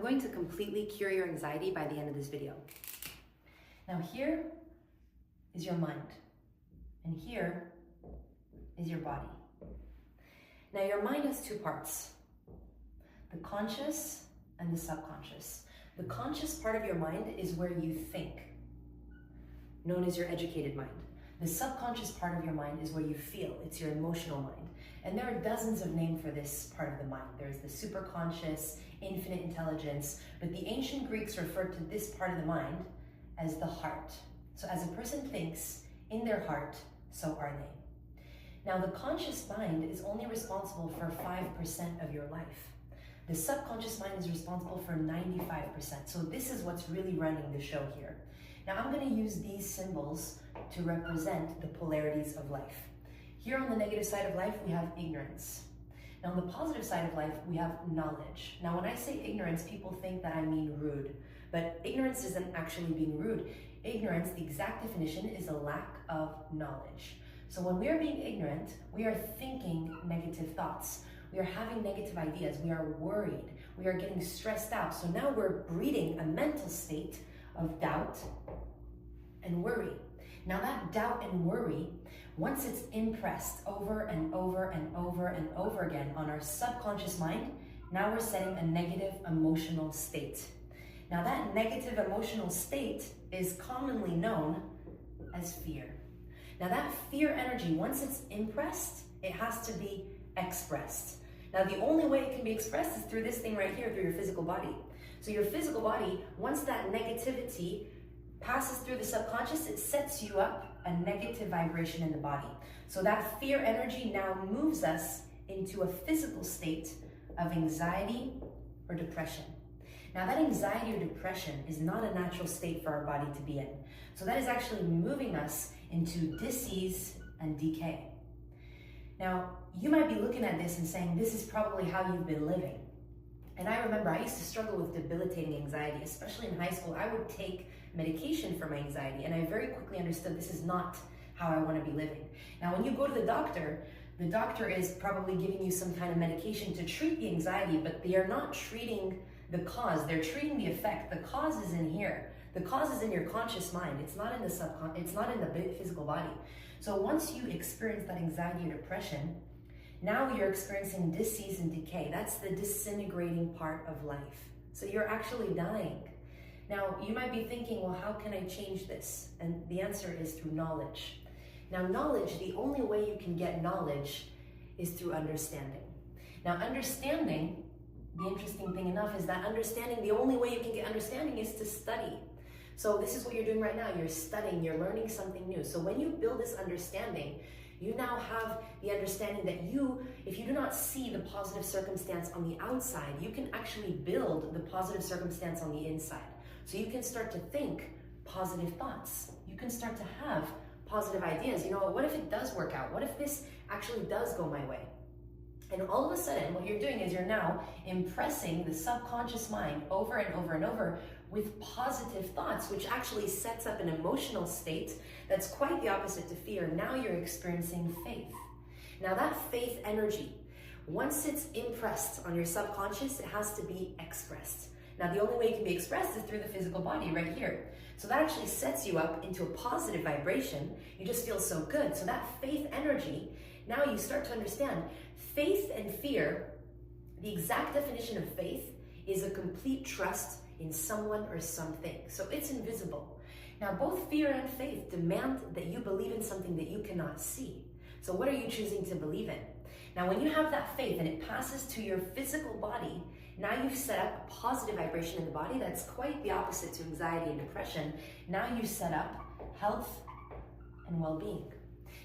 going to completely cure your anxiety by the end of this video. Now here is your mind, and here is your body. Now your mind has two parts, the conscious and the subconscious. The conscious part of your mind is where you think, known as your educated mind. The subconscious part of your mind is where you feel, it's your emotional mind. And there are dozens of names for this part of the mind. There's the superconscious, infinite intelligence, but the ancient Greeks referred to this part of the mind as the heart. So as a person thinks in their heart, so are they. Now the conscious mind is only responsible for 5% of your life. The subconscious mind is responsible for 95%. So this is what's really running the show here. Now I'm going to use these symbols to represent the polarities of life. Here on the negative side of life, we have ignorance. Now on the positive side of life, we have knowledge. Now when I say ignorance, people think that I mean rude, but ignorance isn't actually being rude. Ignorance, the exact definition, is a lack of knowledge. So when we are being ignorant, we are thinking negative thoughts. We are having negative ideas. We are worried. We are getting stressed out. So now we're breeding a mental state of doubt and worry. Now that doubt and worry, once it's impressed over and over and over and over again on our subconscious mind, now we're setting a negative emotional state. Now that negative emotional state is commonly known as fear. Now that fear energy, once it's impressed, it has to be expressed. Now the only way it can be expressed is through this thing right here, through your physical body. So your physical body, once that negativity passes through the subconscious, it sets you up a negative vibration in the body. So that fear energy now moves us into a physical state of anxiety or depression. Now that anxiety or depression is not a natural state for our body to be in. So that is actually moving us into disease and decay. Now, you might be looking at this and saying, this is probably how you've been living. And I remember I used to struggle with debilitating anxiety, especially in high school. I would take medication for my anxiety, and I very quickly understood this is not how I want to be living. Now, when you go to the doctor is probably giving you some kind of medication to treat the anxiety, but they are not treating the cause. They're treating the effect. The cause is in here. The cause is in your conscious mind. It's not in the it's not in the physical body. So once you experience that anxiety or depression, now you're experiencing disease and decay. That's the disintegrating part of life. So you're actually dying. Now, you might be thinking, well, how can I change this? And the answer is through knowledge. Now, knowledge, the only way you can get knowledge is through understanding. Now, understanding, the interesting thing enough is that understanding, the only way you can get understanding is to study. So this is what you're doing right now. You're studying, you're learning something new. So when you build this understanding, you now have the understanding that if you do not see the positive circumstance on the outside, you can actually build the positive circumstance on the inside. So you can start to think positive thoughts. You can start to have positive ideas. You know, what if it does work out? What if this actually does go my way? And all of a sudden, what you're doing is you're now impressing the subconscious mind over and over and over with positive thoughts, which actually sets up an emotional state that's quite the opposite to fear. Now you're experiencing faith. Now that faith energy, once it's impressed on your subconscious, it has to be expressed. Now the only way it can be expressed is through the physical body right here. So that actually sets you up into a positive vibration. You just feel so good. So that faith energy, now you start to understand faith and fear. The exact definition of faith is a complete trust in someone or something. So it's invisible. Now both fear and faith demand that you believe in something that you cannot see. So what are you choosing to believe in? Now when you have that faith and it passes to your physical body, now you've set up a positive vibration in the body that's quite the opposite to anxiety and depression. Now you set up health and well-being.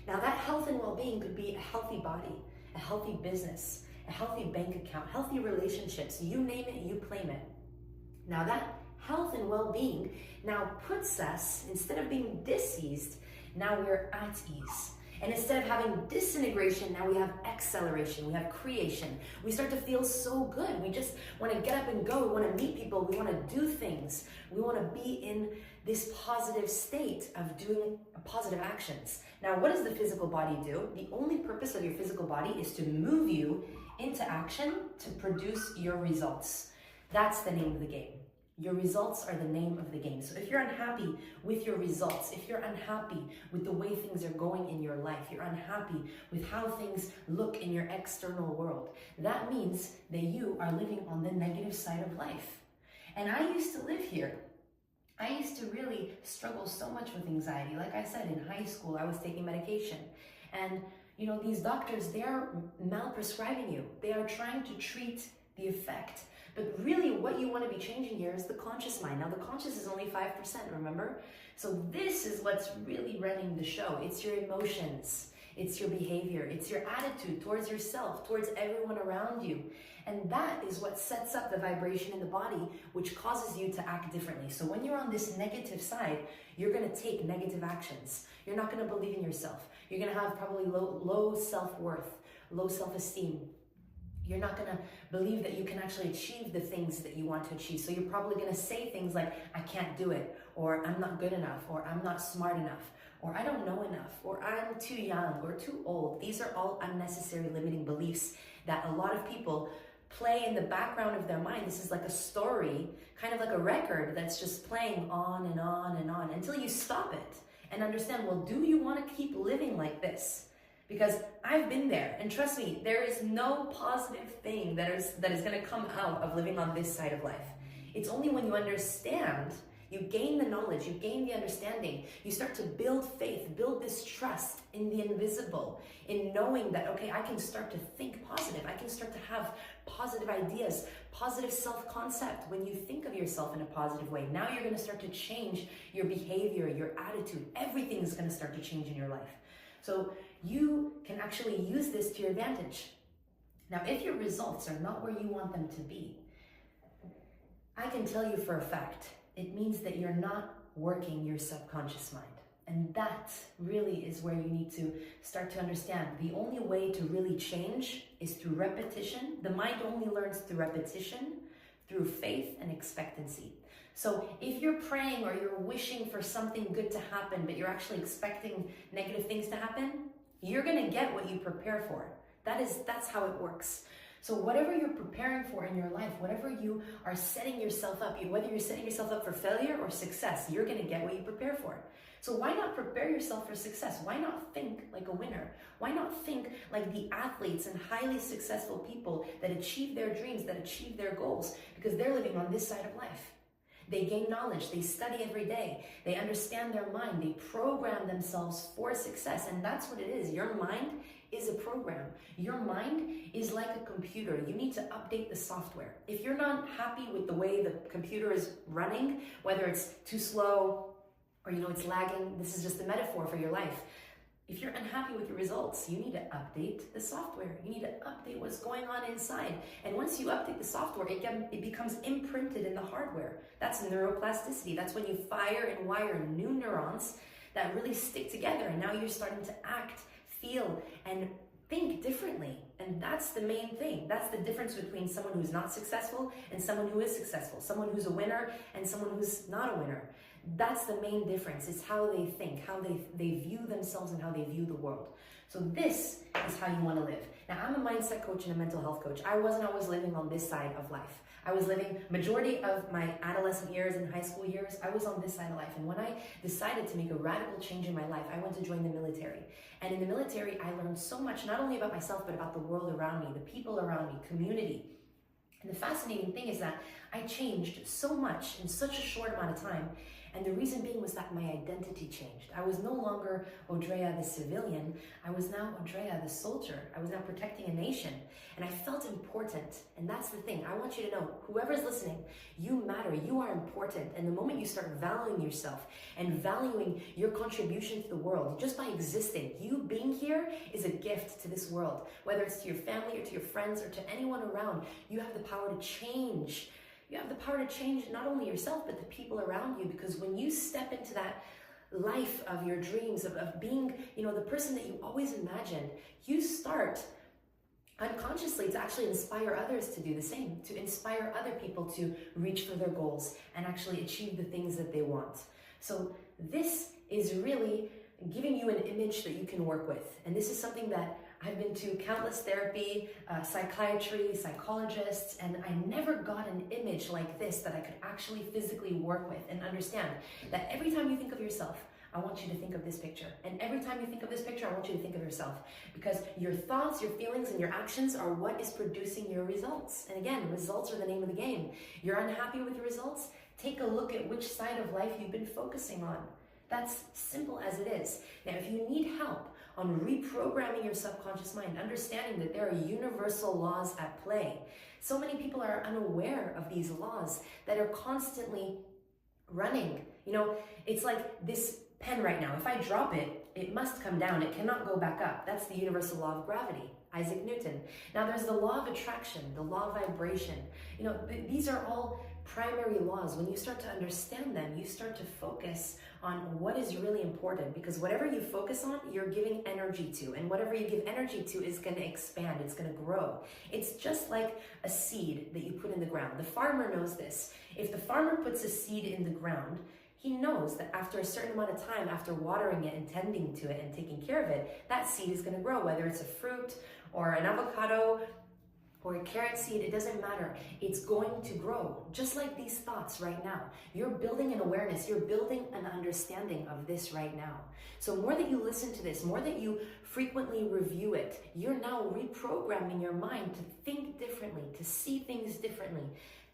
Now that health and well-being could be a healthy body, a healthy business, a healthy bank account, healthy relationships, you name it, you claim it. Now that health and well-being now puts us, instead of being diseased, now we're at ease. And instead of having disintegration, now we have acceleration, we have creation. We start to feel so good. We just want to get up and go. We want to meet people. We want to do things. We want to be in this positive state of doing positive actions. Now, what does the physical body do? The only purpose of your physical body is to move you into action to produce your results. That's the name of the game. Your results are the name of the game. So if you're unhappy with your results, if you're unhappy with the way things are going in your life, you're unhappy with how things look in your external world, that means that you are living on the negative side of life. And I used to live here. I used to really struggle so much with anxiety. Like I said, in high school, I was taking medication. And, you know, these doctors, they are malprescribing you. They are trying to treat the effect. But really what you want to be changing here is the conscious mind. Now, the conscious is only 5%, remember? So this is what's really running the show. It's your emotions. It's your behavior. It's your attitude towards yourself, towards everyone around you. And that is what sets up the vibration in the body, which causes you to act differently. So when you're on this negative side, you're going to take negative actions. You're not going to believe in yourself. You're going to have probably low self-worth, low self-esteem. You're not going to believe that you can actually achieve the things that you want to achieve. So you're probably going to say things like, I can't do it, or I'm not good enough, or I'm not smart enough, or I don't know enough, or I'm too young, or too old. These are all unnecessary limiting beliefs that a lot of people play in the background of their mind. This is like a story, kind of like a record that's just playing on and on and on until you stop it and understand, well, do you want to keep living like this? Because I've been there, and trust me, there is no positive thing that is going to come out of living on this side of life. It's only when you understand, you gain the knowledge, you gain the understanding, you start to build faith, build this trust in the invisible, in knowing that, okay, I can start to think positive, I can start to have positive ideas, positive self-concept. When you think of yourself in a positive way, now you're going to start to change your behavior, your attitude. Everything is going to start to change in your life. So you can actually use this to your advantage. Now, if your results are not where you want them to be, I can tell you for a fact, it means that you're not working your subconscious mind. And that really is where you need to start to understand. The only way to really change is through repetition. The mind only learns through repetition, through faith and expectancy. So if you're praying or you're wishing for something good to happen, but you're actually expecting negative things to happen, you're going to get what you prepare for. That's how it works. So whatever you're preparing for in your life, whatever you are setting yourself up, whether you're setting yourself up for failure or success, you're going to get what you prepare for. So why not prepare yourself for success? Why not think like a winner? Why not think like the athletes and highly successful people that achieve their dreams, that achieve their goals, because they're living on this side of life. They gain knowledge, they study every day, they understand their mind, they program themselves for success, and that's what it is. Your mind is a program. Your mind is like a computer. You need to update the software. If you're not happy with the way the computer is running, whether it's too slow or it's lagging, this is just a metaphor for your life. If you're unhappy with your results, you need to update the software. You need to update what's going on inside. And once you update the software, it becomes imprinted in the hardware. That's neuroplasticity. That's when you fire and wire new neurons that really stick together. And now you're starting to act, feel, and think differently. And that's the main thing. That's the difference between someone who's not successful and someone who is successful. Someone who's a winner and someone who's not a winner. That's the main difference. It's how they think, how they view themselves and how they view the world. So this is how you want to live. Now, I'm a mindset coach and a mental health coach. I wasn't always living on this side of life. I was living majority of my adolescent years and high school years, I was on this side of life. And when I decided to make a radical change in my life, I went to join the military. And in the military, I learned so much, not only about myself, but about the world around me, the people around me, community. And the fascinating thing is that I changed so much in such a short amount of time. And the reason being was that my identity changed. I was no longer Audrea the civilian. I was now Audrea the soldier. I was now protecting a nation. And I felt important. And that's the thing. I want you to know, whoever's listening, you matter. You are important. And the moment you start valuing yourself and valuing your contribution to the world, just by existing, you being here is a gift to this world. Whether it's to your family or to your friends or to anyone around, you have the power to change. You have the power to change not only yourself, but the people around you. Because when you step into that life of your dreams, of being, the person that you always imagined, you start unconsciously to actually inspire others to do the same, to inspire other people to reach for their goals and actually achieve the things that they want. So this is really giving you an image that you can work with. And this is something that I've been to countless therapy, psychiatry, psychologists, and I never got an image like this that I could actually physically work with and understand that every time you think of yourself, I want you to think of this picture. And every time you think of this picture, I want you to think of yourself. Because your thoughts, your feelings, and your actions are what is producing your results. And again, results are the name of the game. You're unhappy with your results? Take a look at which side of life you've been focusing on. That's simple as it is. Now, if you need help on reprogramming your subconscious mind, understanding that there are universal laws at play, so many people are unaware of these laws that are constantly running. You know, it's like this pen right now. If I drop it, it must come down. It cannot go back up. That's the universal law of gravity, Isaac Newton. Now there's the law of attraction, the law of vibration. You know, these are all primary laws. When you start to understand them, you start to focus on what is really important, because whatever you focus on, you're giving energy to, and whatever you give energy to is going to expand, it's going to grow. It's just like a seed that you put in the ground. The farmer knows this. If the farmer puts a seed in the ground, he knows that after a certain amount of time, after watering it and tending to it and taking care of it, that seed is going to grow, whether it's a fruit or an avocado or a carrot seed, it doesn't matter. It's going to grow, just like these thoughts right now. You're building an awareness, you're building an understanding of this right now. So more that you listen to this, more that you frequently review it, you're now reprogramming your mind to think differently, to see things differently,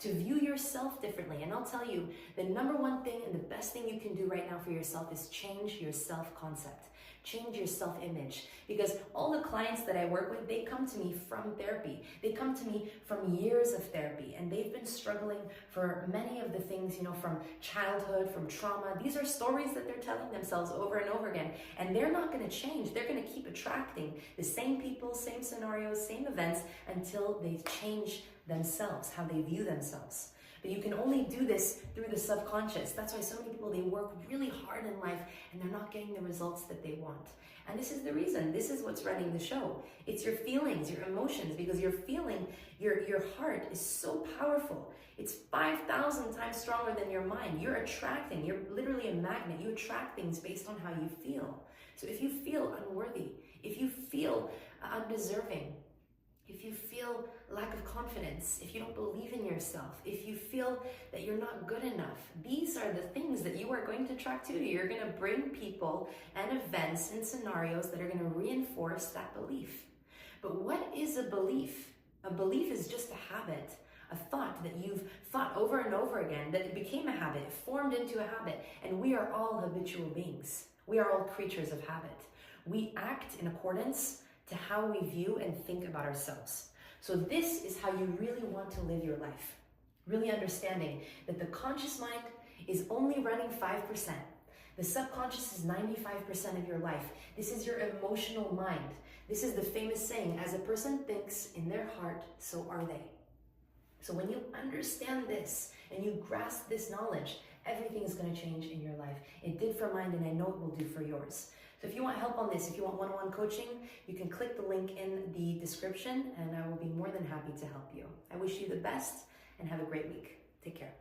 to view yourself differently. And I'll tell you, the number one thing and the best thing you can do right now for yourself is change your self-concept. Change your self-image. Because all the clients that I work with, they come to me from therapy. They come to me from years of therapy, and they've been struggling for many of the things, you know, from childhood, from trauma. These are stories that they're telling themselves over and over again, and they're not going to change. They're going to keep attracting the same people, same scenarios, same events until they change themselves, how they view themselves. But you can only do this through the subconscious. That's why so many people, they work really hard in life and they're not getting the results that they want. And this is the reason. This is what's running the show. It's your feelings, your emotions, because your feeling, your heart is so powerful. It's 5,000 times stronger than your mind. You're attracting, you're literally a magnet. You attract things based on how you feel. So if you feel unworthy, if you feel undeserving, if you feel lack of confidence, if you don't believe in yourself, if you feel that you're not good enough, these are the things that you are going to attract to you. You're going to bring people and events and scenarios that are going to reinforce that belief. But what is a belief? A belief is just a habit, a thought that you've thought over and over again, that it became a habit, it formed into a habit. And we are all habitual beings. We are all creatures of habit. We act in accordance to how we view and think about ourselves. So this is how you really want to live your life. Really understanding that the conscious mind is only running 5%. The subconscious is 95% of your life. This is your emotional mind. This is the famous saying, as a person thinks in their heart, so are they. So when you understand this and you grasp this knowledge, everything is going to change in your life. It did for mine, and I know it will do for yours. So if you want help on this, if you want one-on-one coaching, you can click the link in the description and I will be more than happy to help you. I wish you the best and have a great week. Take care.